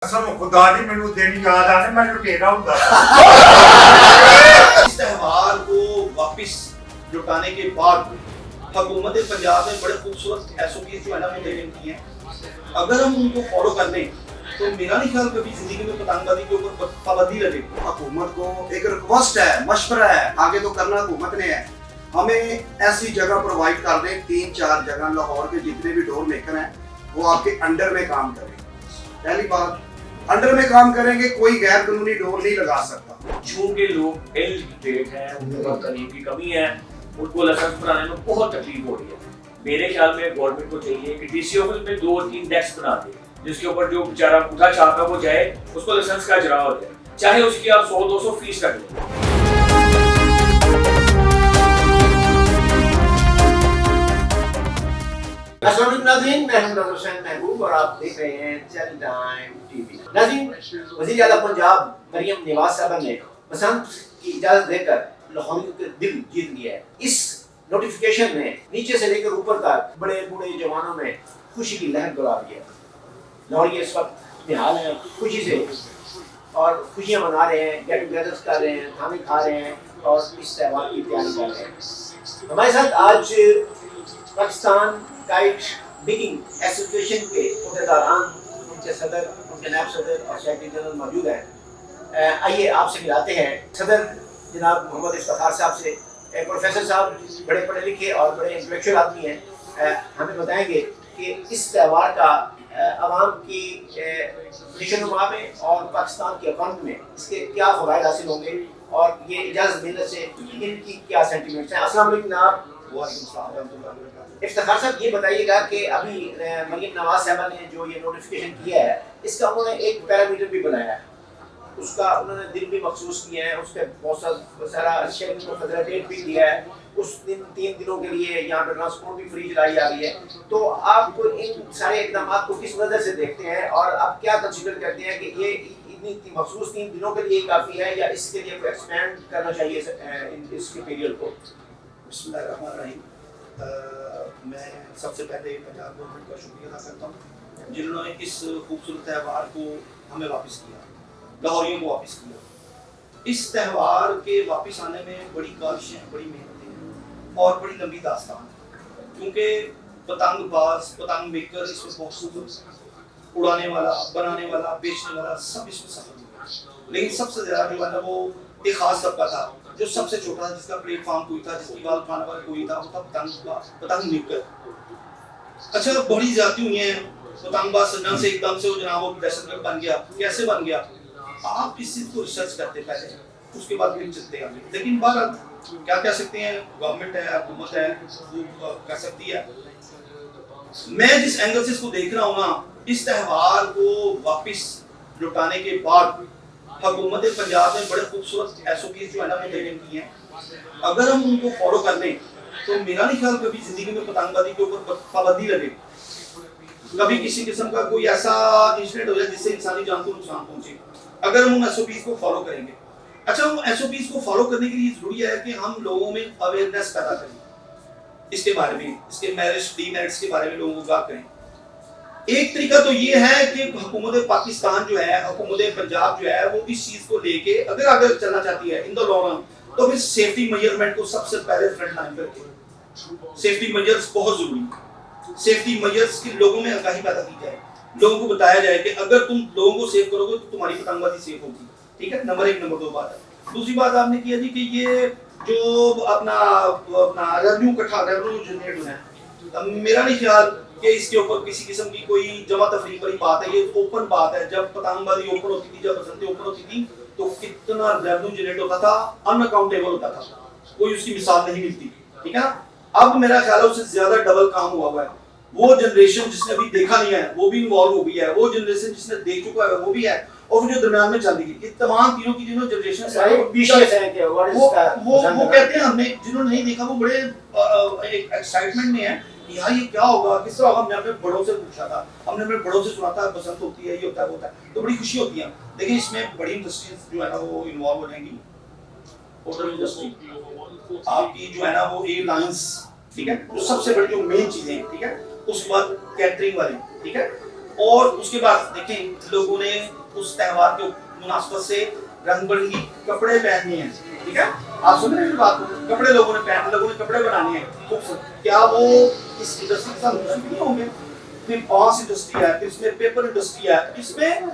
कसम खुदा दी मैनू दिन याद आने मैं लुटेरा हुंदा इस त्यौहार को वापस लुटाने के बाद हुकूमत पंजाब ने बड़े खूबसूरत एसओपी जो है ना मुतय्यन की हैं। अगर हम उनको फॉलो कर लें तो मेरा नहीं ख्याल कभी जिंदगी में पतंगबाजी के ऊपर पाबंदी लगेगी। हुकूमत को एक रिक्वेस्ट है, मशवरा है, आगे तो करना हुकूमत ने है, हमें ऐसी जगह प्रोवाइड कर दें, 3-4 जगह लाहौर के जितने भी डोर मेकर हैं वो आपके अंडर में काम करें। पहली बात, अंडर में काम करेंगे, कोई गैर कानूनी डोर नहीं लगा सकता। चूंकि लोग इलिटरेट हैं, उनके पास तालीम की कमी है, उनको लाइसेंस बनाने में बहुत तकलीफ हो रही है। मेरे ख्याल में गवर्नमेंट को चाहिए कि डीसी ऑफिस में 2-3 डेस्क बना दे, जिसके ऊपर जो बेचारा उठा छाप है वो जाए, उसको लाइसेंस का इजरा हो जाए, चाहे उसकी आप 100-200 फीस रख लें। अस्सलाम नाज़रीन, मैं हूं नज़र हुसैन महबूब और आप देख रहे हैं चैनल टाइम टीवी। नाज़रीन, वज़ीर आला पंजाब मरियम नवाज साहबा ने बसंत की इजाज़त देकर लाहौरियों के दिल जीत लिया है। इस नोटिफिकेशन ने नीचे से लेकर ऊपर तक बड़े बूढ़े जवानों में खुशी की लहर दौड़ा दी है। लाहौरी इस वक्त निहाल हैं खुशी से और खुशियाँ मना रहे हैं, गेट टुगेदर्स कर रहे हैं, खाने खा रहे हैं और इस त्यौहार की तैयारी कर रहे हैं। हमारे साथ आज पाकिस्तान काइट बिगिंग एसोसिएशन के अहदेदारान, उनके सदर, उनके नायब सदर और सेक्रेटरी जनरल मौजूद हैं। आइए आपसे मिलाते हैं सदर जनाब मोहम्मद इफ्तिखार साहब से। प्रोफेसर साहब बड़े पढ़े लिखे और बड़े इंटेलेक्चुअल आदमी हैं, हमें बताएंगे कि इस त्यौहार का आवाम की नशोनुमा में और पाकिस्तान की अकाउंट में इसके क्या फ़वाइद हासिल होंगे और ये इजाज़त मिलने से इनकी क्या सेंटिमेंट्स हैं। अस्सलाम वालेकुम जनाब। इफ्तिखार साहब, ये बताइएगा कि अभी मरियम नवाज साहबा ने जो ये नोटिफिकेशन किया है, इसका उन्होंने एक पैरामीटर भी बनाया है, उसका उन्होंने दिन भी मखसूस किया है, उस पर बहुत सारा शेड्यूल को फैसिलिटेट भी दिया है। उस दिन 3 दिनों के लिए यहाँ पर ट्रांसपोर्ट भी फ्री चलाई जा रही है। तो आप इन सारे इकदाम को किस नज़र से देखते हैं और आप क्या कंसीडर करते हैं कि ये इतनी मखसूस 3 दिनों के लिए काफ़ी है या इसके लिए एक्सपेंड करना चाहिए इसके पीरियड को? बिस्मिल्लाहिर्रहमानिर्रहीम। मैं सबसे पहले पंजाब गवर्नमेंट का शुक्रिया अदा करता हूँ जिन्होंने इस खूबसूरत त्यौहार को हमें वापस किया, लाहौरियों को वापस किया। इस त्यौहार के वापस आने में बड़ी काविशें, बड़ी मेहनतें हैं और बड़ी लंबी दास्तान है, क्योंकि पतंगबाज, पतंग मेकर इसमें बहुत उड़ाने वाला, बनाने वाला, बेचने वाला सब इसमें सफल हुआ। लेकिन सबसे ज़्यादा जो है ना वो एक खास तबका था जो सबसे छोटा था, जिसका प्लेटफॉर्म कोई था, जिसकी बाल खाने वाला कोई था, वो था पतंग मेकर। अच्छा, बड़ी जाती हुई है पतंगबाज सजना से एकदम से वो जनाब वो दहशतगर्द बन गया। कैसे बन गया? आप इस चीज को रिसर्च करते पहले, उसके बाद फिर चलते हैं। लेकिन बात क्या कह सकते हैं, गवर्नमेंट है, हुकूमत है, वो कर सकती है। मैं जिस एंगल से इसको देख रहा हूँ ना, इस त्यौहार को वापस लुटाने के बाद हुकूमत पंजाब ने बड़े खूबसूरत एसओपी जो है ना मुतय्यन की हैं। अगर हम उनको फॉलो कर लें तो मेरा नहीं ख्याल कभी जिंदगी में पतंगबाजी के ऊपर पाबंदी लगेगी, कभी किसी किस्म का कोई ऐसा इंसिडेंट हो जाए जिससे इंसानी जान को नुकसान पहुंचे, अगर हम एसओपीज को फॉलो करेंगे। अच्छा, उन एसओपीज को फॉलो करने के लिए जरूरी है कि हम लोगों में अवेयरनेस पैदा करें इसके बारे में, इसके मेरिट्स, डीमेरिट्स के बारे में लोगों को आगाह करें। एक तरीका तो ये है कि हुकूमत पाकिस्तान जो है, हुकूमत पंजाब जो है, वो इस चीज को लेके अगर आगे चलना चाहती है इन द लॉन्ग रन, तो फिर सेफ्टी मेजरमेंट को सबसे पहले फ्रंट लाइन पर रखें। सेफ्टी मेजर्स बहुत जरूरी है। सेफ्टी मेजर्स के लोगों में आगाही पैदा की जाए, लोगों को बताया जाए कि अगर तुम लोगों को सेव करोगे तो तुम्हारी पतंगबाजी सेफ होगी। ठीक है, नंबर 1। नंबर 2 बात है। दूसरी बात आपने किया जी कि ये जो अपना रेवेन्यू जनरेट होना है, मेरा नहीं ख्याल कि इसके ऊपर किसी किस्म की कोई जमा तफरीक वाली बात है। ये ओपन बात है। जब पतंगबाजी ओपन होती थी, जब बसंती ओपन होती थी, तो कितना रेवेन्यू जनरेट होता था, अनअकाउंटेबल होता था, कोई उसकी मिसाल नहीं मिलती। ठीक है ना? अब मेरा ख्याल है उससे ज्यादा डबल काम हुआ है। वो जनरेशन जिसने अभी देखा नहीं है वो भी इन्वॉल्व हो गई है, वो जनरेशन जिसने देख चुका है वो भी है, और फिर जो दरमियान में चल रही है, ये तमाम तीनों की जो जनरेशन है वो कहते हैं, हमने जिन्होंने नहीं देखा वो बड़े एक एक्साइटमेंट में है यार ये क्या होगा, किस तरह होगा। हमने अपने बड़ों से पूछा था, हमने अपने बड़ों से सुना था बसंत होती है, ये होता है, वो होता है, तो बड़ी खुशी होती है। लेकिन इसमें बड़ी इंडस्ट्रीज जो है ना वो इन्वॉल्व हो जाएंगी। होटल इंडस्ट्री आपकी जो है ना वो एयरलाइंस, ठीक है, जो सबसे बड़ी जो मेन चीजें हैं, ठीक है, उसके बाद कैटरिंग वाले, ठीक है, और उसके बाद देखिए लोगों ने उस त्यौहार के मुनासबत से रंग बिरंगी कपड़े पहनने हैं, ठीक है, आप सुन रहे हैं बात को, कपड़े लोगों ने कपड़े बनाने हैं खूबसूरत, क्या वो इस इंडस्ट्री के साथ मुश्किल नहीं होंगे? फिर बांस इंडस्ट्री है, फिर इसमें पेपर इंडस्ट्री है, इसमें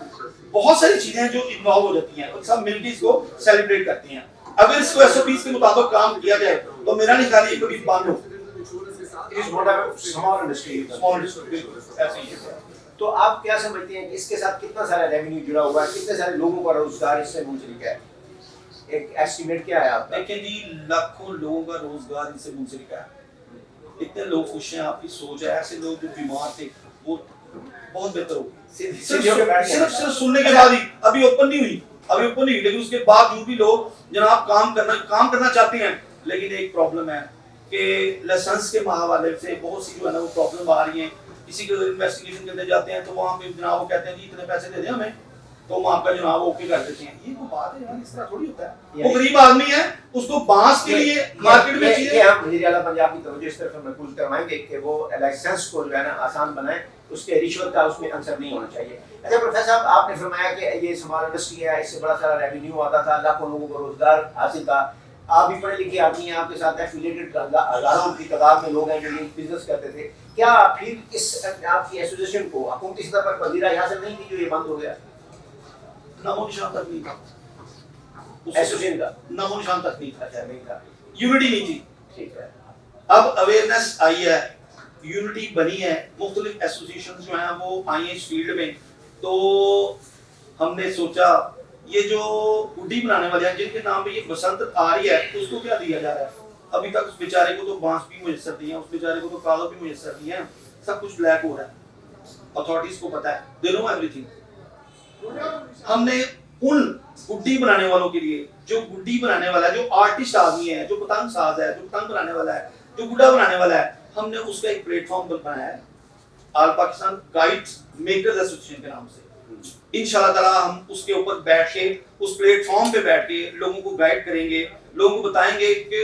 बहुत सारी चीजें हैं जो इन्वॉल्व हो जाती हैं और सब मिलकर इसको सेलिब्रेट करती हैं। अगर इसको एसओपीज के मुताबिक काम किया जाए तो मेरा नहीं ख्याल ये कभी बंद हो। इस स्मॉल इंडस्ट्री ऐसे ही है। तो आप क्या समझते हैं कि इसके साथ कितना सारा रेवेन्यू जुड़ा हुआ है, कितने सारे लोगों का रोजगार इससे मुंसलिक है? एक एस्टिमेट क्या है आपका? देखिए जी, लाखों लोगों का रोजगार इससे मुंसलिक है। इतने लोग खुश हैं, आपकी सोच है, ऐसे लोग जो बीमार थे वो बहुत बेहतर हो गए सिर्फ सुनने के बाद ही। अभी ओपन नहीं हुई, लेकिन उसके बावजूद भी लोग जनाब काम करना चाहते हैं। लेकिन एक प्रॉब्लम है कि लाइसेंस के हवाले से बहुत सी जो है ना वो प्रॉब्लम आ रही है। किसी को इन्वेस्टिगेशन करने जाते हैं तो वहाँ पे जनाब वो कहते हैं जी इतने पैसे दे दें हमें, तो हम आपका जनाब ओके कर देते हैं। ये कोई बात है यार, इस तरह थोड़ी होता है। वो गरीब आदमी है, उसको बांस के लिए मार्केट में चाहिए। हम वज़ीर आला पंजाब की तवज्जो इस तरफ मरकूज करवाएंगे कि वो लाइसेंस को जो है ना आसान बनाए, उसके रिश्वत का उसमें आंसर नहीं होना चाहिए। अच्छा प्रोफेसर साहब, आपने फरमाया कि ये स्मॉल इंडस्ट्री है, इससे बड़ा सारा रेवेन्यू आता था, लाखों लोगों को रोजगार हासिल था। आप भी पढ़े लिखे आदमी हैं, आपके साथ एफिलिएटेड हजारों की तादाद में लोग हैं जो ये बिजनेस करते थे। क्या फिर इस आपकी एसोसिएशन को हुकूमती सतह पर पजीराई हासिल नहीं की जो ये बंद हो गया? नामो निशान तक नहीं था एसोसिएशन का, नामो निशान तक नहीं था। अच्छा नहीं था, यूनिटी नहीं थी। ठीक है। अब अवेयरनेस आई है, यूनिटी बनी है, मुख्तलिफ एसोसिएशन जो हैं वो आई हैं इस फील्ड में। तो हमने सोचा ये जो गुड्डी बनाने वाले हैं जिनके नाम पे ये बसंत आ रही है, उसको क्या दिया जा रहा है? अभी तक उस बेचारे को तो बांस भी मुयस्सर दिए हैं, उस बेचारे को तो कागज भी मुयस्सर दिए हैं, सब कुछ ब्लैक हो रहा है। अथॉरिटीज को पता है, दे नो एवरीथिंग। हमने उन गुड्डी बनाने वालों के लिए, जो गुड्डी बनाने वाला है, जो आर्टिस्ट आदमी है, जो पतंग साज है, जो पतंग बनाने वाला है, जो गुड्डा बनाने वाला है, हमने उसका एक प्लेटफॉर्म बनाया है all Pakistan guides makers association के नाम से। इंशाल्लाह ताला हम उसके ऊपर बैठ के, उस प्लेटफॉर्म पे बैठ के लोगों को गाइड करेंगे, लोगों को बताएंगे कि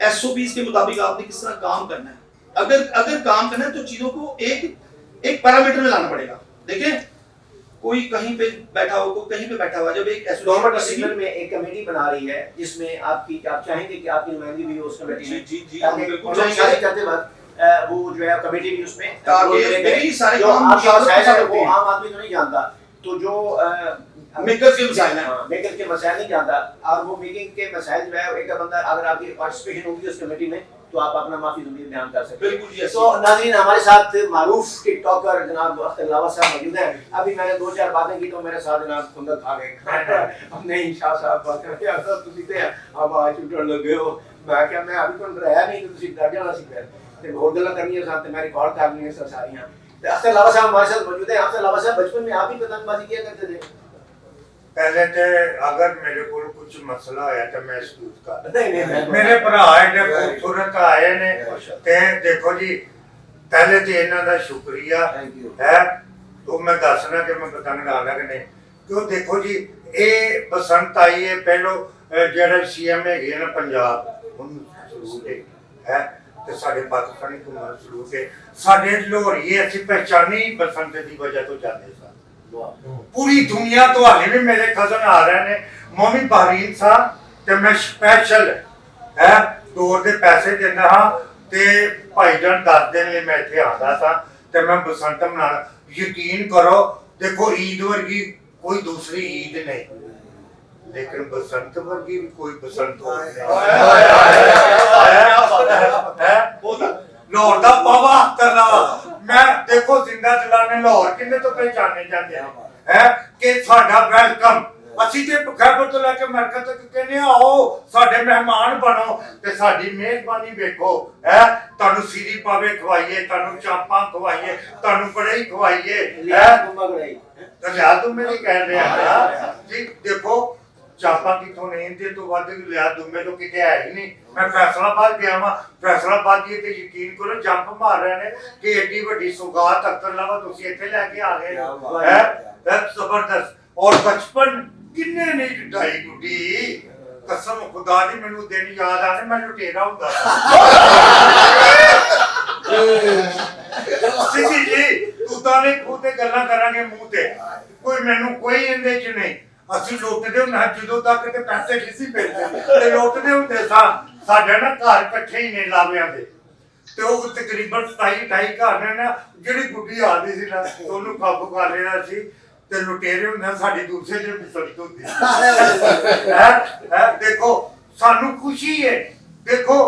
एसओपीज के मुताबिक आपने किस तरह काम करना है। अगर काम करना है तो चीजों को एक पैरामीटर में लाना पड़ेगा। देखिए कोई कहीं पे बैठा हो, कोई कहीं पे बैठा हुआ, जब एक एसोसिएशन में एक कमेटी बना रही है जिसमें आप चाहेंगे कि आपकी नुमाइंदगी भी हो उस कमेटी में? जी ताकि बिल्कुल चाहेंगे करते वक्त वो जो है कमेटी भी उसमें ताकि सारे जो काम आपका मसाइल है वो हैं। आम आदमी तो नहीं जानता, तो जो मेकर्स के मसाइल हैं, मेकर के मसाइल नहीं जानता, और वो मेकिंग के मसाइल जो है एक बंदा अगर आपकी पार्टिसिपेशन होगी उस कमेटी में तो आप अपना माफी ज़मीर बयान कर सकते हैं। बिल्कुल जी। तो नाज़रीन, हमारे साथ मारूफ टिकटॉकर जनाब अख्तर लावा साहब मौजूद हैं। अभी मैंने 2-4 बातें की तो मेरे साथ जनाब खुंदक खा गए। हमने शाह साहब बात करते हैं तो तुझे अब आज छुट्टन लगे हो, मैं क्या मैं अभी तो रहा नहीं तो तुझे डर जाना सी फिर ते बहुत गल्ला करनी है साथ मैं रिकॉर्ड करनी है सब सारियां। तो अख्तर लावा साहब हमारे साथ मौजूद हैं। अख्तर लावा साहब, बचपन में आप भी पतंगबाजी किया करते थे? पहले तो अगर मेरे को कुछ मसला आया तो मैं स्कूल का नहीं मेरे भरा ने खूबसूरत आए ने ते देखो जी, पहले तो इन्हों का शुक्रिया है। तो मैं दसना कि मैं पतंग डालना कि नहीं, क्यों देखो जी ये बसंत आई है पहलो जेड़ा सीएम है ना पंजाब सलूट है ते साडे पाकिस्तानी हुकूमत सलूट है। साडे लाहौरी असीं पहचानी बसंत की वजह तो जाते सा। पूरी दुनिया तो हाले भी मेरे कजन आ रहे ने, मम्मी बहरीन सा ते मैं स्पेशल है दौर दे पैसे देना हाँ ते भाईजान 10 दिन लिए मैं इत्थे आंदा सा ते मैं बसंत मनाना। यकीन करो देखो ईद वर्गी कोई दूसरी ईद नहीं, लेकिन बसंत वर्गी भी कोई बसंत हो लाहौर का पावा करना। मैं देखो जिंदा जलाने लाहौर किन्ने तो पहचाने जाते हैं कि साडा वेलकम ਅਸੀਂ ਤੇ ਖੈਬਰ ਤੋਂ ਲੈ ਕੇ ਅਮਰੀਕਾ ਤੱਕ ਕਹਿੰਦੇ ਆਓ ਸਾਡੇ ਮਹਿਮਾਨ ਬਣੋ ਤੇ ਸਾਡੀ ਮਿਹਰਬਾਨੀ ਵੇਖੋ ਹੈ। ਤੁਹਾਨੂੰ ਸੀਰੀ ਪਾਵੇ ਖਵਾਈਏ, ਤੁਹਾਨੂੰ ਚਾਪਾਂ ਖਵਾਈਏ, ਤੁਹਾਨੂੰ ਕੜਾਈ ਖਵਾਈਏ ਹੈ ਤੇ ਲਿਆ ਤੂੰ ਮੇਰੀ ਕਹਿ ਰਿਹਾ ਜੀ। ਦੇਖੋ ਚਾਪਾਂ ਕਿਥੋਂ ਨਹੀਂ ਤੇ ਤੋਂ ਵੱਧ ਲਿਆ ਦੁੰਮੇ ਤੋਂ ਕਿਤੇ ਹੈ ਹੀ ਨਹੀਂ। ਮੈਂ ਫੈਸਲਾਬਾਦ ਗਿਆ ਵਾਂ, ਫੈਸਲਾਬਾਦ ਦੀ ਤੇ ਯਕੀਨ ਕਰੋ ਜੰਪ ਮਾਰ ਰਹੇ ਨੇ ਕਿ ਏਡੀ ਵੱਡੀ ਸੁਗਾਤ ਅਖਤਰ ਲਾਵਾ ਤੁਸੀਂ ਇੱਥੇ ਲੈ ਕੇ ਆ ਗਏ ਹੈ ਜ਼ਬਰਦਸਤ। और बचपन किन्ने नहीं ढाई गुड्डी कसम खुदा दी मैनू दिन याद आने मैं लुटेरा हुंदा सी जी तू ਭੂਤਾਂ ਦੇ ਖੂਹ ਤੇ ਗੱਲਾਂ ਕਰਾਂਗੇ ਮੂੰਹ ਤੇ, ਕੋਈ ਮੈਨੂੰ ਕੋਈ ਇਹਦੇ ਚ ਨਹੀਂ। ਅਸੀਂ ਲੁੱਟਦੇ ਹੁੰਦੇ ਹਾਂ ਜਦੋਂ ਤੱਕ ਤੇ ਪੈਸੇ ਕਿਸੇ ਮਿਲਦੇ ਤੇ ਲੁੱਟਦੇ ਹੁੰਦੇ ਸਾਂ। ਸਾਡੇ ਨਾ ਘਰ ਇਕੱਠੇ ਹੀ ਨੇ ਲਾਵਿਆਂ ਦੇ, ਤੇ ਉਹ ਤਕਰੀਬਨ 27-28 ਘਰ ਨੇ ਨਾ। ਜਿਹੜੀ ਗੁੱਡੀ ਆਦੀ ਸੀ ਨਾ ਉਹਨੂੰ ਕਾਬੂ ਕਰ ਲੈਣਾ ਸੀ, ਤੇ ਲੁਟੇਰੇ ਹੁੰਦੇ ਸਾਡੀ ਦੂਸਰੇ ਚ ਮਿਸਰਤ ਹੁੰਦੀ ਹੈ। ਦੇਖੋ ਸਾਨੂੰ ਖੁਸ਼ੀ ਹੈ, ਦੇਖੋ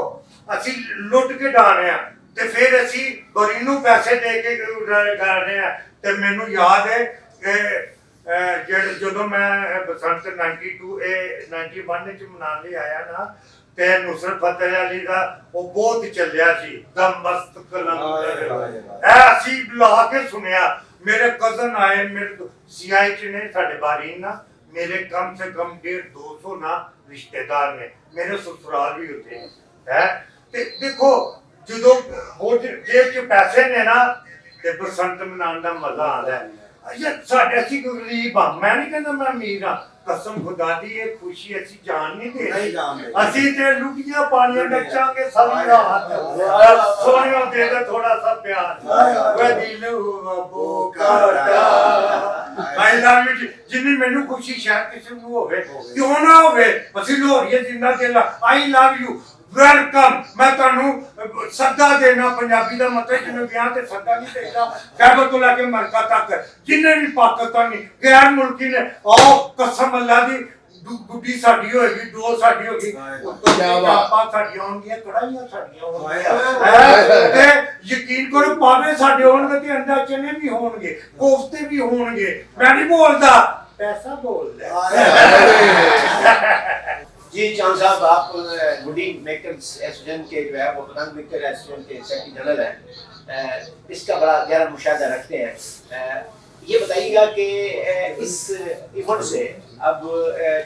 ਅਸੀਂ ਲੁੱਟ ਕੇ ਡਾਣੇ ਆ ਤੇ ਫਿਰ ਅਸੀਂ ਗਰੀਬ ਨੂੰ ਪੈਸੇ ਦੇ ਕੇ ਕਰਦੇ ਆ। ਤੇ ਮੈਨੂੰ ਯਾਦ ਹੈ ਕਿ ਜਦੋਂ ਮੈਂ ਬਸੰਤ 91 ਚ ਮਨਾਉਣ ਲਈ ਆਇਆ ਨਾ, ਤੇ ਨੁਸਰਤ ਫਤਿਹ ਅਲੀ ਦਾ ਉਹ ਬਹੁਤ ਚੱਲਿਆ ਸੀ ਦਮ ਮਸਤ ਕਲਮ। ਅਸੀਂ ਲਾ ਕੇ ਸੁਣਿਆ। मेरे कजन आए, मेरे सीआई च ने साढ़े बारीन ना, मेरे कम से कम 150-200 ना रिश्तेदार ने, मेरे ससुराल भी होते हैं। ते देखो जो जेब च पैसे ने ना ते बसंत मनाने का मजा आता है। यार साढ़े असी गरीब हाँ, मैं नहीं कहता मैं अमीर हाँ, कसम खुदा दी ये खुशी असी जान नहीं दे। असी ते लुटियां पानियां नचांगे सारी रात। सोनियो दे दे थोड़ा सा प्यार, वे दिल वो काटा आई लव यू। जिन्नी मैनू खुशी शायद किसी को होवे, क्यों ना होवे। असी लोहड़िए जिंदा दिल आई लव यू, वेलकम। मैं तुहानू सदा देना, पंजाबी का मतलब जिन्हें ब्याह ते सदा नहीं देता। खैबर तो लैके मरका तक जिन्ने भी पाकिस्तानी गैर मुल्की ने आओ, कसम अल्लाह दी गुड्डी साडी होएगी, डो साडी होगी, आपा साडी होणगियां, कढ़ाइयां साडियां होणगियां। ते यकीन करो पावे साडे होणगे ते अंडा चने भी होणगे, कोफ्ते भी होणगे। मैं नहीं बोलदा, पैसा बोलदा जी। चांद साहब, आप गुडी मेकर्स एसोसिएशन के जो है वो पतंग मेकर एसोसिएशन के सेक्रेटरी जनरल हैं, इसका बड़ा गहरा मुशाहिदा रखते हैं। ये बताइएगा कि इस इवेंट से अब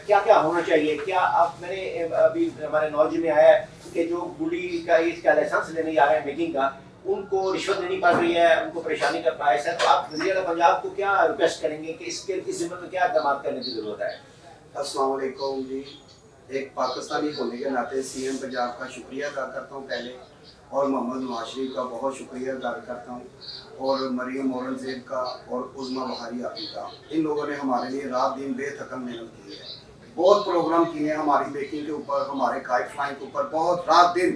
क्या क्या होना चाहिए। क्या आप मैंने अभी हमारे नॉलेज में आया है कि जो गुडी का इसका लाइसेंस लेने जा रहे हैं मेकिंग का, उनको रिश्वत देनी पड़ रही है, उनको परेशानी का बायस है। तो आप वज़ीर पंजाब को क्या रिक्वेस्ट करेंगे कि इसके इस ज़िम्मे में क्या इक़दाम करने की ज़रूरत है। अस्सलाम वालेकुम जी। एक पाकिस्तानी होने के नाते सीएम पंजाब का शुक्रिया अदा करता हूँ पहले, और मोहम्मद नवाज शरीफ का बहुत शुक्रिया अदा करता हूँ, और मरियम औरंगजेब का और उज़मा बहारी आपी का। इन लोगों ने हमारे लिए रात दिन बेथकम मेहनत की है, बहुत प्रोग्राम किए हैं हमारी मेकिंग के ऊपर, हमारे काइट फ्लाइंग के ऊपर, बहुत रात दिन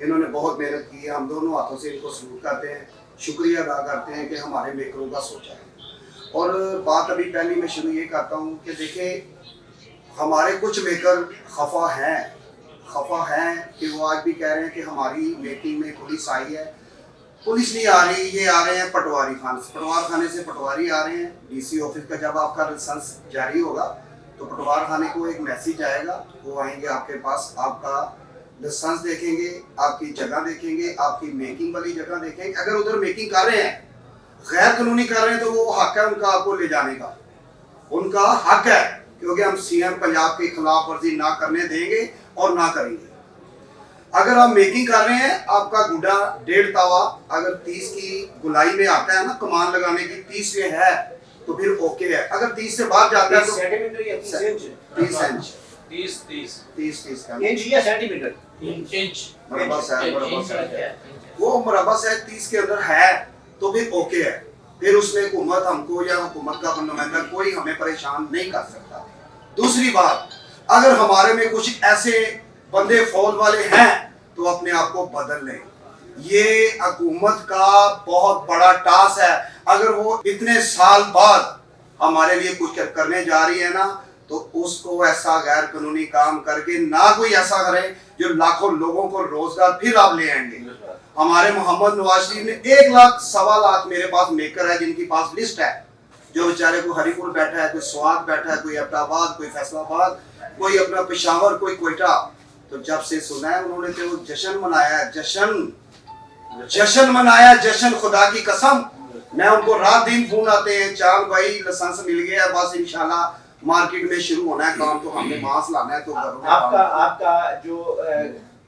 इन्होंने बहुत मेहनत की है। हम दोनों हाथों से इनको सलूट करते हैं, शुक्रिया अदा करते हैं कि हमारे मेकरों का सोचा है। और बात अभी पहली मैं शुरू ये करता हूँ कि देखें, हमारे कुछ मेकर खफा हैं कि वो आज भी कह रहे हैं कि हमारी मेकिंग में पुलिस आई है। पुलिस नहीं आ रही, ये आ रहे हैं पटवारी खाने से पटवारी आ रहे हैं। डीसी ऑफिस का जब आपका लाइसेंस जारी होगा तो पटवार खाने को एक मैसेज आएगा, वो आएंगे आपके पास, आपका लाइसेंस देखेंगे, आपकी जगह देखेंगे, आपकी मेकिंग वाली जगह देखेंगे। अगर उधर मेकिंग कर रहे हैं, गैर कानूनी कर रहे हैं, तो वो हक है उनका आपको ले जाने का, उनका हक है, क्योंकि हम सीएम पंजाब की खिलाफ वर्जी ना करने देंगे और ना करेंगे। अगर आप मेकिंग कर रहे हैं, आपका गुड्डा 1.5 तावा अगर 30 की गुलाई में आता है ना, कमान लगाने की 30 में है तो फिर ओके है। अगर 30 से बाहर जाता है तो 30 इंच 30 का इंच या सेंटीमीटर मरबा साइज, वो मरबा साइज 30 के अंदर है तो फिर ओके है। फिर उसमें हुकूमत हमको या हुकूमत का नुमाइंदा कोई हमें परेशान नहीं कर सकता। दूसरी बात, अगर हमारे में कुछ ऐसे बंदे फौज वाले हैं तो अपने आप को बदल लें। ये हुकूमत का बहुत बड़ा टास्क है। अगर वो इतने साल बाद हमारे लिए कुछ करने जा रही है ना, तो उसको ऐसा गैर कानूनी काम करके ना कोई ऐसा करे जो लाखों लोगों को रोजगार फिर आप ले आएंगे। हमारे मोहम्मद नवाज शरीफ ने 1 लाख सवा लाख मेरे पास मेकर है जिनकी पास लिस्ट है, जो बेचारे को हरिपुर बैठा है, कोई स्वात बैठा है, कोई अब्दाबाद, कोई फैसलाबाद, कोई अपना पेशावर, कोई कोयटा। तो जब से सुना है उन्होंने तो जश्न मनाया, जश्न मनाया, जश्न खुदा की कसम। मैं उनको रात दिन फोन आते हैं, चांद भाई लाइसेंस मिल गया, बस इंशाल्लाह मार्केट में शुरू होना है काम, तो हमने मांस लाना है। तो आपका जो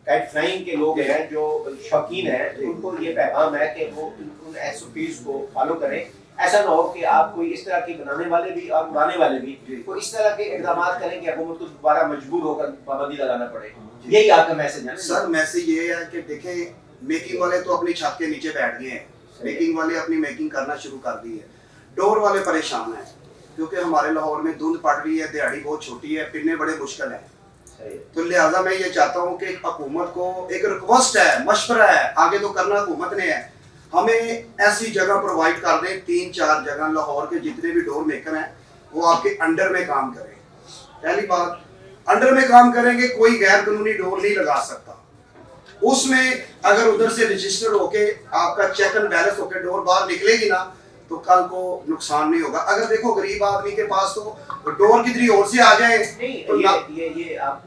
काइट फ्लाइंग के लोग हैं, जो शौकीन हैं, उनको ये पैगाम है कि वो उन एसओपीज को फॉलो करें। ऐसा ना हो कि आप कोई इस तरह के बनाने वाले भी और उड़ाने वाले भी कोई इस तरह के इक़दाम करें कि हुकूमत को दोबारा मजबूर होकर पाबंदी लगाना पड़े। यही आपका मैसेज है सर। मैसेज ये है कि देखें, मेकिंग वाले तो अपनी छत के नीचे बैठ गए हैं, मेकिंग वाले अपनी मेकिंग करना शुरू कर दी है। डोर वाले परेशान हैं क्योंकि हमारे लाहौर में धुंध पड़ रही है, दिहाड़ी बहुत छोटी है, पिनने बड़े मुश्किल है। तो लिहाजा मैं ये चाहता हूँ कि हुकूमत को एक रिक्वेस्ट है, मशवरा है, आगे तो करना हुकूमत ने है, हमें ऐसी जगह प्रोवाइड कर दें, 3-4 जगह लाहौर के जितने भी डोर मेकर हैं वो आपके अंडर में काम करें। पहली बात, अंडर में काम करेंगे, कोई गैर कानूनी डोर नहीं लगा सकता। उसमें अगर उधर से रजिस्टर होके आपका चेक एंड बैलेंस होके डोर बाहर निकलेगी ना तो कल को नुकसान नहीं होगा। अगर देखो गरीब आदमी के पास तो डोर कितनी और से आ जाए नहीं, तो ये आप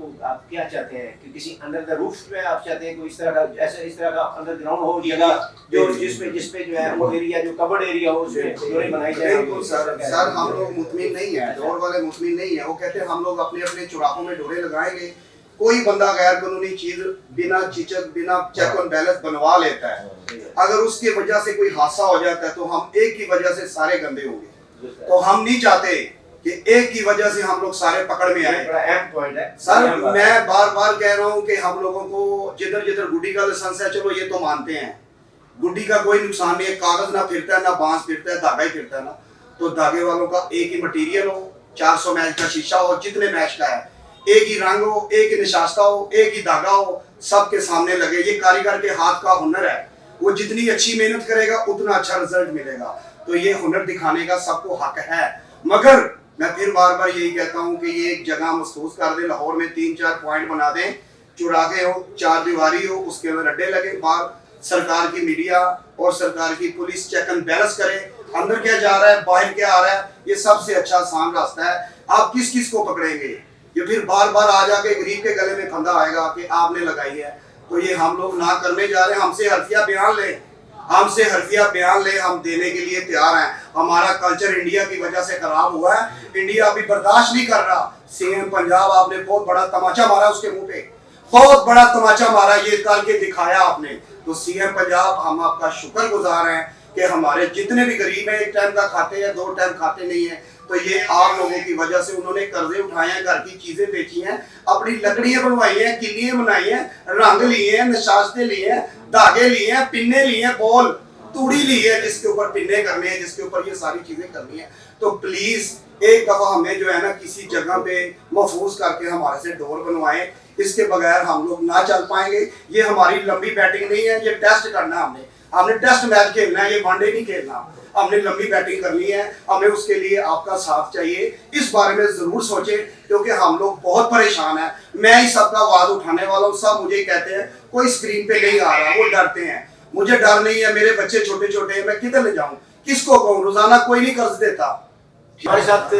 क्या चाहते हैं कि किसी अंडर द रूफ में आप चाहते हैं कोई इस तरह का, ऐसे इस तरह का अंडरग्राउंड हो जगह जो जिसपे जो है वो एरिया जो कवर्ड एरिया हो उसमें डोरें बनाई जाए। बिल्कुल सर हम लोग मुतमिन नहीं है, डोर वाले मुतमिन नहीं है। वो कहते हैं हम लोग अपने अपने चौराहों में डोरे लगाएंगे, कोई बंदा गैर कानूनी चीज बिना चिचक बिना चेक एंड बैलेंस बनवा लेता है, अगर उसकी वजह से कोई हादसा हो जाता है तो हम एक की वजह से सारे गंदे होंगे। तो हम नहीं चाहते कि एक की वजह से हम लोग सारे पकड़ में आए। बड़ा अहम पॉइंट है सर मैं बार बार कह रहा हूँ कि हम लोगों को जिधर जिधर गुड्डी का लाइसेंस है, चलो ये तो मानते हैं, गुड्डी का कोई नुकसान नहीं है, कागज ना फिरता है ना बांस फिरता है, धागा ही फिरता है ना, तो धागे वालों का एक ही मटेरियल हो, 400 मैच का शीशा हो, जितने मैच का है, एक ही रंग हो, एक ही निशास्ता हो, एक ही धागा हो, सबके सामने लगे। ये कारीगर के हाथ का हुनर है, वो जितनी अच्छी मेहनत करेगा उतना अच्छा रिजल्ट मिलेगा। तो ये हुनर दिखाने का सबको हक है, मगर मैं फिर बार बार यही कहता हूँ कि ये एक जगह महसूस कर दे, लाहौर में 3-4 पॉइंट बना दें, चौराहे हो, 4 दीवारी हो, उसके अंदर अड्डे लगे, बाहर सरकार की मीडिया और सरकार की पुलिस चेक एंड बैलेंस करे, अंदर क्या जा रहा है बाहर क्या आ रहा है। ये सबसे अच्छा आसान रास्ता है। आप किस किस को पकड़ेंगे? ये फिर बार बार आ जाके गरीब के गले में फंदा आएगा कि आपने लगाई है। तो ये हम लोग ना करने जा रहे हैं। हमसे हरफिया बयान ले, हमसे हरफिया बयान ले, हम देने के लिए तैयार हैं। हमारा कल्चर इंडिया की वजह से खराब हुआ है, इंडिया अभी बर्दाश्त नहीं कर रहा। सीएम पंजाब आपने बहुत बड़ा तमाचा मारा, उसके मुंह पे बहुत बड़ा तमाचा मारा, ये करके दिखाया आपने। तो सीएम पंजाब हम आपका शुक्रगुजार हैं कि हमारे जितने भी गरीब हैं, 1 टाइम का खाते हैं, 2 टाइम खाते नहीं है, तो ये आप लोगों की वजह से उन्होंने कर्जे उठाए हैं, घर की चीजें बेची हैं, अपनी लकड़ियां बनवाई हैं, किलियां बनाई हैं, रंग लिए हैं, नशास्ते लिए हैं, धागे लिए हैं, पिन्ने लिए हैं, बॉल तूड़ी ली है जिसके ऊपर पिन्ने करने हैं, जिसके ऊपर ये सारी चीजें करनी है। तो प्लीज एक दफा हमें जो है ना किसी जगह पे महफूज करके हमारे से डोर बनवाएं, इसके बगैर हम लोग ना चल पाएंगे। ये हमारी लंबी बैटिंग नहीं है, ये टेस्ट करना है, हमने टेस्ट मैच खेलना है, ये वनडे नहीं खेलना, हमने लंबी बैटिंग करनी है। हमें उसके लिए आपका साथ चाहिए, इस बारे में जरूर सोचें, क्योंकि हम लोग बहुत परेशान हैं। मैं ही सबका आवाज उठाने वाला हूँ, सब मुझे कहते हैं कोई स्क्रीन पे नहीं आ रहा, वो डरते हैं। मुझे डर नहीं है, मेरे बच्चे छोटे छोटे हैं, मैं किधर ले जाऊँ, किसको कहूँ? रोजाना कोई नहीं कर्ज देता। हमारे साथ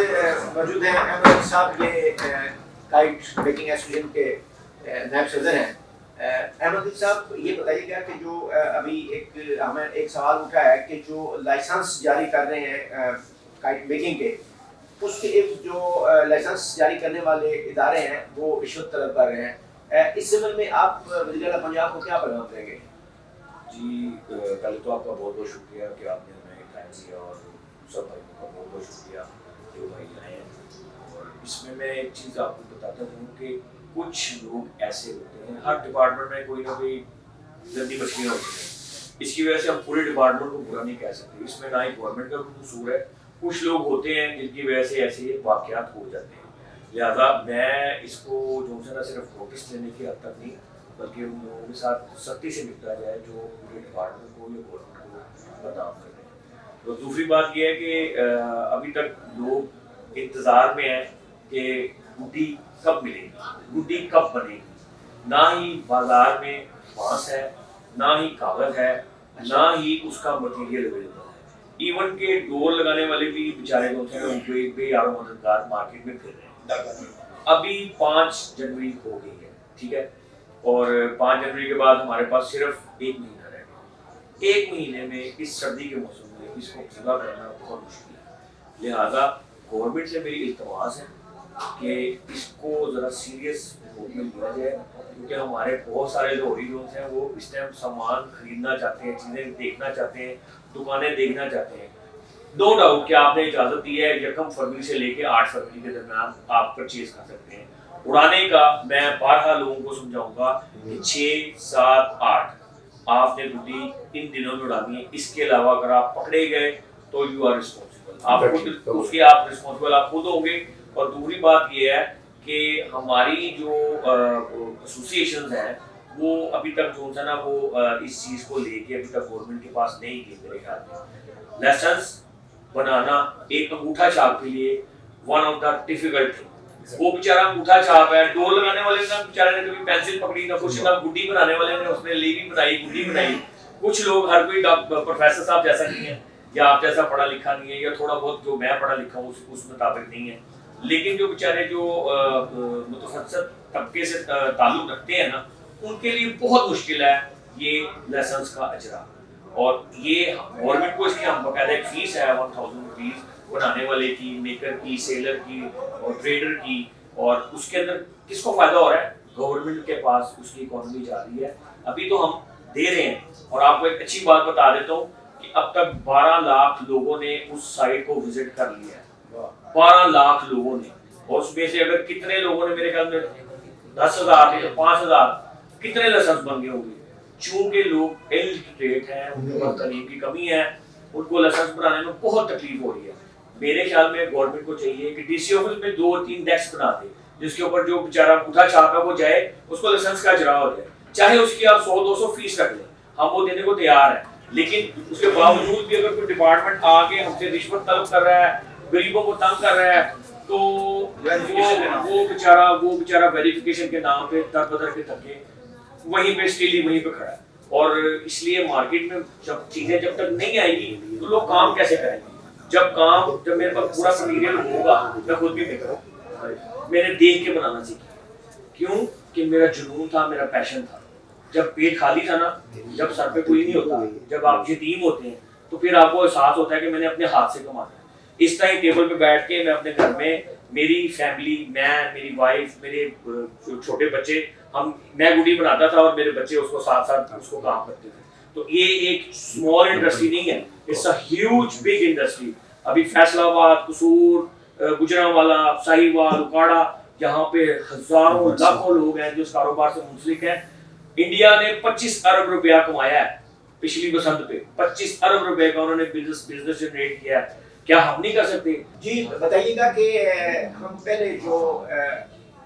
मौजूद हैं अहमद साहब, ये काइट मेकिंग एसोसिएशन के नायब सदर हैं। अहमद साहब, ये बताइएगा कि जो अभी हमें एक सवाल उठा है कि जो लाइसेंस जारी कर रहे हैं काइट मेकिंग के, उसके एक जो लाइसेंस जारी करने वाले इदारे हैं वो रिश्वत तलब कर रहे हैं। इस संबंध में आप वज़ीर-ए-आला पंजाब को क्या पैगाम देंगे? जी, पहले तो आपका बहुत बहुत शुक्रिया कि आपने हमें टाइम दिया, और सब भाइयों का बहुत बहुत शुक्रिया जो भाई आए हैं। और इसमें मैं एक चीज़ आपको बताता हूँ कि कुछ लोग ऐसे होते हैं, हर डिपार्टमेंट में कोई ना कोई गंदी मछलियाँ होती हैं, इसकी वजह से हम पूरे डिपार्टमेंट को बुरा नहीं कह सकते। इसमें ना ही गवर्नमेंट का कोई कसूर है, कुछ लोग होते हैं जिनकी वजह से ऐसे वाक़यात हो जाते हैं। लिहाजा मैं इसको जो है ना सिर्फ नोटिस देने की हद तक नहीं, बल्कि उन लोगों के साथ सख्ती से निपटा जाए जो पूरे डिपार्टमेंट को या गवर्नमेंट को बदनाम कर रहे हैं। तो दूसरी बात यह है कि अभी तक लोग इंतज़ार में हैं कि गुड्डी कब मिलेगी, गुड्डी कब बनेगी। ना ही बाजार में बांस है, ना ही कागज है, ना ही उसका मटेरियल अवेलेबल है। इवन के डोर लगाने वाले भी बेचारे लोग हैं, उनके बेयारो मददगार मार्केट में फिर रहे हैं। अभी 5 जनवरी हो गई है, ठीक है, और 5 जनवरी के बाद हमारे पास सिर्फ 1 महीना रह गया। 1 महीने में इस सर्दी के मौसम में इसको पूरा करना बहुत मुश्किल है। लिहाजा गवर्नमेंट से मेरी इल्तमास है कि इसको ज़रा सीरियस में लिया जाए, क्योंकि हमारे बहुत सारे लाहौरी लोग हैं वो इस टाइम सामान खरीदना चाहते हैं, चीज़ें देखना चाहते हैं, दुकानें देखना चाहते हैं। नो डाउट कि आपने इजाज़त दी है 1 फरवरी से लेकर 8 फरवरी के दरमियान आप परचेज कर सकते हैं। उड़ाने का मैं 12 लोगों को समझाऊंगा कि 6, 7, 8 आपने गुड्डी इन दिनों में उड़ानी है। इसके अलावा अगर आप पकड़े गए तो यू आर रिस्पॉन्सिबल, आप खुद उसके आप रिस्पॉन्सिबल आप खुद होंगे। और दूसरी बात ये है कि हमारी जो एसोसिएशंस हैं वो अभी तक जो है ना वो इस चीज़ को लेके अभी तक गवर्नमेंट के पास नहीं गई मेरे ख्याल में। लाइसेंस बनाना एक अंगूठा छाप के लिए one of the difficult thing. वो बेचारा अंगूठा छाप है, डोर लगाने वाले ने बेचारे ने कभी पेंसिल पकड़ी ना कुछ ना, गुड्डी बनाने वाले ने उसने लेवी बनाई, गुड्डी बनाई। कुछ लोग, हर कोई प्रोफेसर साहब जैसा नहीं है या आप जैसा पढ़ा लिखा नहीं है या थोड़ा बहुत जो मैं पढ़ा लिखा हूँ उस मुताबिक नहीं है, लेकिन जो बेचारे जो मुतवस्सित तबके से ताल्लुक रखते हैं ना, उनके लिए बहुत मुश्किल है ये लाइसेंस का अजरा। और ये गवर्नमेंट को इसकी हम बाकायदा एक फीस है 1000 रुपीज़ बनाने वाले की, मेकर की, सेलर की और ट्रेडर की। और उसके अंदर किसको फायदा हो रहा है? गवर्नमेंट के पास उसकी इकोनॉमी जा रही है। अभी तो हम दे रहे हैं। और आपको एक अच्छी बात बता देता हूँ कि अब तक 12 लाख लोगों ने उस साइट को विजिट कर लिया है, 12 लाख लोगों ने। और उसमें से अगर कितने लोगों ने, मेरे ख्याल में 10,000 या 5,000 कितने लाइसेंस बन गए होंगे। चूंकि लोग इलिटरेट हैं, उनके पास तालीम की कमी है, उनको लाइसेंस बनाने में बहुत तकलीफ हो रही है। मेरे ख्याल में गवर्नमेंट को चाहिए कि डीसी ऑफिस में 2-3 डेस्क बना दे, जिसके ऊपर जो बेचारा अंगूठा छाप है वो जाए, उसको लाइसेंस का अजरा हो जाए। चाहे उसकी आप 100-200 फीस रख लें, हम वो देने को तैयार हैं। लेकिन उसके बावजूद भी अगर कोई डिपार्टमेंट आके हमसे रिश्वत तलब कर रहा है, गरीबों को तंग कर रहा है, तो वो बेचारा वेरिफिकेशन के नाम पे दर बदर के धक्के वहीं पे स्टिल वहीं पे खड़ा है। और इसलिए मार्केट में जब चीजें जब तक नहीं आएगी तो लोग काम कैसे करेंगे? जब मेरे पास पूरा मटीरियल होगा, मैं खुद भी मेकर मैंने देख के बनाना सीखा। क्यों? कि मेरा जुनून था, मेरा पैशन था। जब पेट खाली था ना, जब सर पे कोई नहीं होता, जब आप यतीम होते हैं, तो फिर आपको एहसास होता है कि मैंने अपने हाथ से कमाना है। इस तरह टेबल पे बैठ के मैं अपने घर में, मेरी फैमिली, मैं, मेरी वाइफ, मेरे छोटे बच्चे, मैं गुड्डी बनाता था और मेरे बच्चे उसको साथ साथ उसको काम करते थे। तो ये एक स्मॉल इंडस्ट्री नहीं है, it's a huge big industry. अभी फैसलाबाद, कसूर, गुजरांवाला, साहिवाल, उकाड़ा, यहाँ पे हजारों लाखों लोग हैं जो इस कारोबार से मुंसलिक हैं। इंडिया ने 25 अरब रुपया कमाया है पिछली बसंत पे। 25 अरब रुपए का उन्होंने बिजनेस जनरेट किया है। क्या हम नहीं कर सकते? जी बताइएगा कि हम पहले जो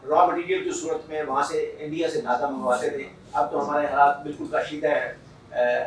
रॉ मटेरियल की सूरत में वहाँ से इंडिया से धागा मंगवाते थे, अब तो हमारे हालात बिल्कुल कशीदा है।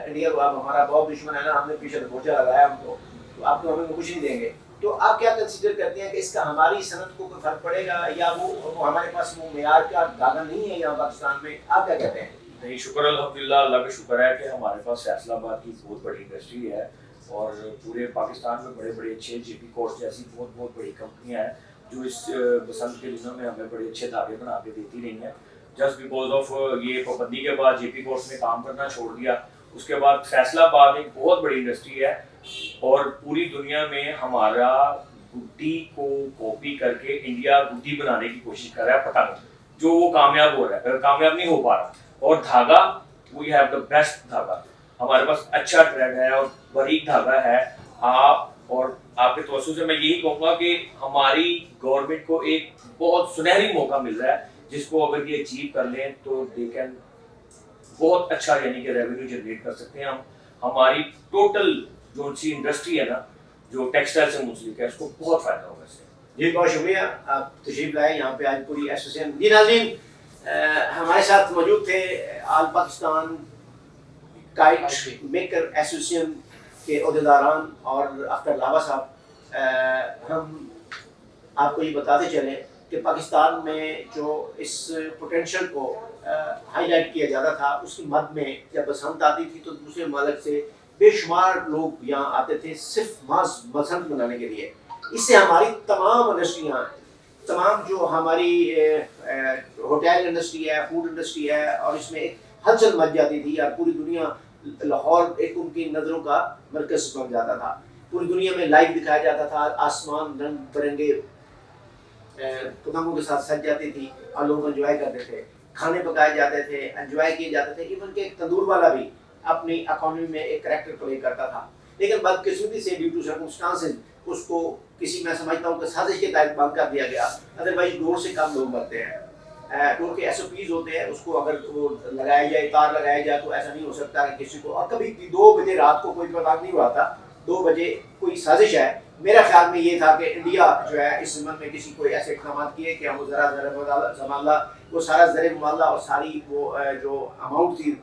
इंडिया को अब हमारा बहुत दुश्मन है ना, हमने पीछे मोर्चा लगाया हमको, तो आप तो हमें कुछ नहीं देंगे। तो आप क्या कंसीडर करते हैं कि इसका हमारी सनत को कोई फर्क पड़ेगा, या वो हमारे पास वो मेयार का धागा नहीं है यहाँ पाकिस्तान में? आप क्या कहते हैं? नहीं, शुक्र अल्हम्दुलिल्लाह, अल्लाह का शुक्र है कि हमारे पास फैसलाबाद की बहुत बड़ी इंडस्ट्री है और पूरे पाकिस्तान में बड़े बड़े अच्छे जेपी कोर्स जैसी बहुत बड़ी कंपनियां हैं जो इस बसंत के दिनों में हमें बड़े अच्छे धागे बना के देती रही हैं। जस्ट बिकॉज ऑफ ये पाबंदी के बाद जेपी कोर्स ने काम करना छोड़ दिया। उसके बाद फैसलाबाद एक बहुत बड़ी इंडस्ट्री है और पूरी दुनिया में हमारा गुड्डी को कॉपी करके इंडिया गुड्डी बनाने की कोशिश कर रहा है, पता नहीं जो वो कामयाब हो रहा है, कामयाब नहीं हो पा रहा। और धागा, वी हैव द बेस्ट धागा, हमारे पास अच्छा थ्रेड है और बारीक धागा है। आप और आपके तवज्जो से मैं यही कहूँगा कि हमारी गवर्नमेंट को एक बहुत सुनहरी मौका मिल रहा है, जिसको अगर ये अचीव कर लें तो दे कैन बहुत अच्छा यानी कि रेवेन्यू जनरेट कर सकते हैं। हम हमारी टोटल जो सी इंडस्ट्री है ना, जो टेक्सटाइल से मुंसलिक है, उसको बहुत फायदा होगा इससे। जी बहुत शुक्रिया, आप तशरीफ लाए यहाँ पे आज पूरी एसोसिएशन। जी नाज़रीन, हमारे साथ मौजूद थे all Pakistan kite maker association के अहदेदारान और अख्तर लावा साहब। हम आपको ये बताते चलें कि पाकिस्तान में जो इस पोटेंशियल को हाईलाइट किया जाता था, उसकी मद में जब बसंत आती थी तो दूसरे मुल्क से बेशुमार लोग यहाँ आते थे सिर्फ मास बसंत मनाने के लिए। इससे हमारी तमाम इंडस्ट्रियाँ, तमाम जो हमारी होटल इंडस्ट्री है, फूड इंडस्ट्री है, और इसमें एक हलचल मच जाती थी और पूरी दुनिया, लाहौर एक उनकी नज़रों का मरकज़ बन जाता था। पूरी दुनिया में लाइव दिखाया जाता था, आसमान रंग बिरंगे पतंगों के साथ सज जाती थी और लोग एंजॉय करते थे, खाने पकाए जाते थे, एंजॉय किए जाते थे। इवन के तंदूर वाला भी अपनी इकोनॉमी में एक करैक्टर प्ले करता था। लेकिन बदकिस्मती से ड्यू टू सर्कमस्टांसेस उसको किसी, मैं समझता हूँ कि साजिश के तहत बंद कर दिया गया। अदरवाइज 2 से कम लोग मरते हैं। डोर के SOPs होते हैं, उसको अगर वो लगाया जाए, तार लगाया जाए, तो ऐसा नहीं हो सकता कि किसी को, और कभी 2 बजे रात को कोई पता नहीं हुआ था 2 बजे कोई साजिश है। मेरा ख्याल में ये था कि इंडिया जो है इस ज़मन में किसी कोई ऐसे इक़दाम किए कि हम वो ज़रा वो सारा ज़र मुआवजा और सारी वो जो अमाउंट थी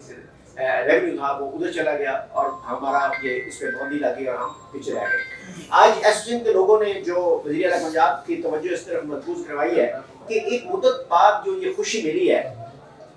रेवेन्यू था वो उधर चला गया और हमारा ये इस पर पाबंदी लगी और हम पीछे रह गए। आज एसोसिएशन के लोगों ने जो वज़ीर आला पंजाब की तवज्जो इस तरफ मरकूज करवाई है कि एक मुद्दत बाद जो ये खुशी मिली है,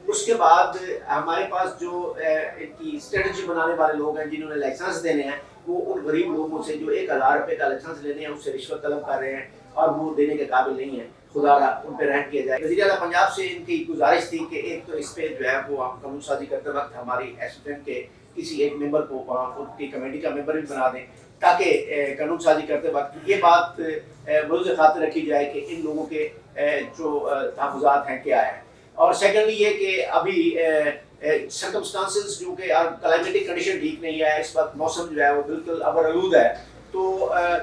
उसके बाद हमारे पास जो इनकी स्ट्रेटजी बनाने वाले लोग हैं जिन्होंने लाइसेंस देने हैं, वो उन गरीब लोगों से जो 1000 रुपये का लाइसेंस लेने हैं उससे रिश्वत तलब कर रहे हैं और वो देने के काबिल नहीं है। खुदा उन पर रहम किया जाए। वज़ीर आला पंजाब से इनकी गुजारिश थी कि एक तो इस पे जो है वो हम कानून साजी करते वक्त हमारी एसोसिएशन के किसी एक मेंबर को वहाँ उनकी कमेटी का मेंबर भी बना दें, ताकि कानून साजी करते वक्त ये बात मौजूद खातिर रखी जाए कि इन लोगों के जो तहफ़्फ़ुज़ात हैं क्या है। और सेकेंडली ये कि अभी सर्कमस्टांसेस जो कि क्लाइमेटिक कंडीशन ठीक नहीं है, इस वक्त मौसम जो है वो बिल्कुल अबरआलूद है, तो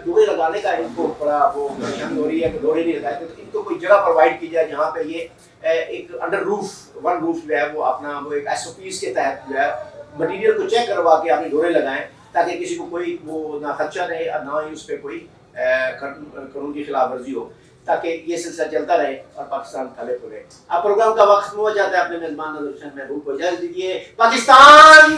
डोरे लगाने का इनको बड़ा वो परेशानी हो रही है कि डोरे नहीं लगाए, तो इनको कोई जगह प्रोवाइड की जाए जहाँ पे ये एक अंडर रूफ वन रूफ जो है वो अपना वो एक SOPs के तहत जो है मटीरियल को चेक करवा के अपने डोरे लगाएं, ताकि किसी को कोई वो ना खर्चा रहे और ना ही उस पर कोई कानून की खिलाफ वर्जी हो, ताकि ये सिलसिला चलता रहे और पाकिस्तान खड़े हो रहे। अब प्रोग्राम का वक्त हो जाता है, अपने मेजबान नज़र हुसैन महबूब को इजाज़त दीजिए। पाकिस्तान